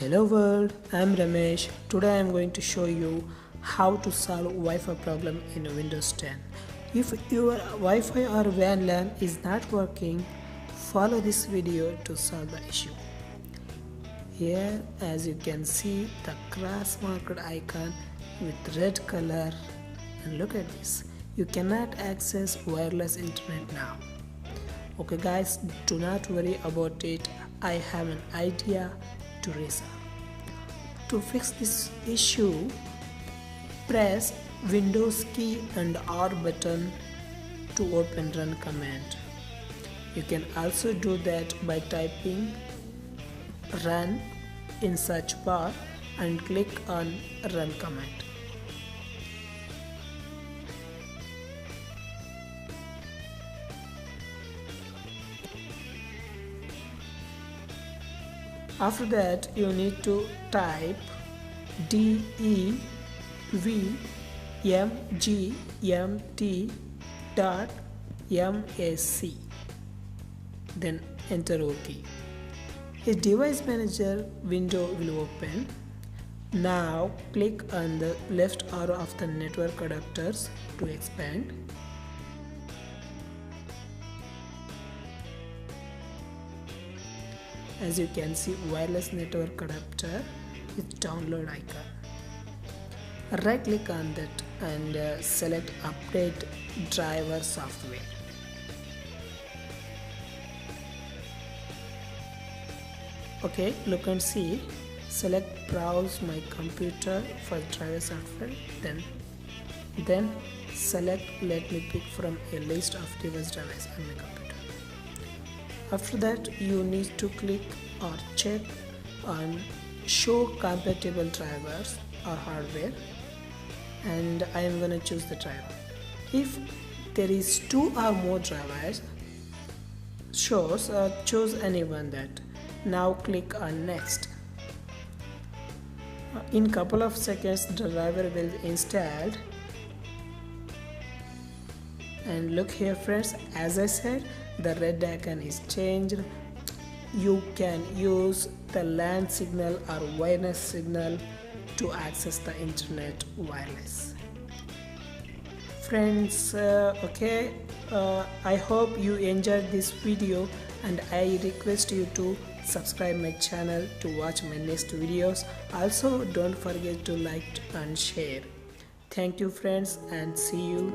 Hello world, I am Ramesh. Today I am going to show you how to solve Wi-Fi problem in Windows 10. If your Wi-Fi or WAN LAN is not working, follow this video to solve the issue. Here as you can see the cross marked icon with red color, and look at this. You cannot access wireless internet now. Okay guys, do not worry about it. I have an idea to resolve. To fix this issue, press Windows key and R button to open run command. You can also do that by typing run in search bar and click on run command. After that, you need to type devmgmt.mac, then enter OK. A device manager window will open. Now click on the left arrow of the network adapters to expand. As you can see, wireless network adapter with download icon. Right click on that and select update driver software. Okay, look and see. Select browse my computer for driver software. Then select let me pick from a list of device drivers on my computer. After that, you need to click or check on show compatible drivers or hardware, and I am going to choose the driver. If there is 2 or more drivers, choose any one that. Now click on next. In couple of seconds the driver will be installed. And look here friends, as I said, the red icon is changed. You can use the LAN signal or wireless signal to access the internet wireless. Friends, I hope you enjoyed this video, and I request you to subscribe my channel to watch my next videos. Also don't forget to like and share. Thank you friends, and see you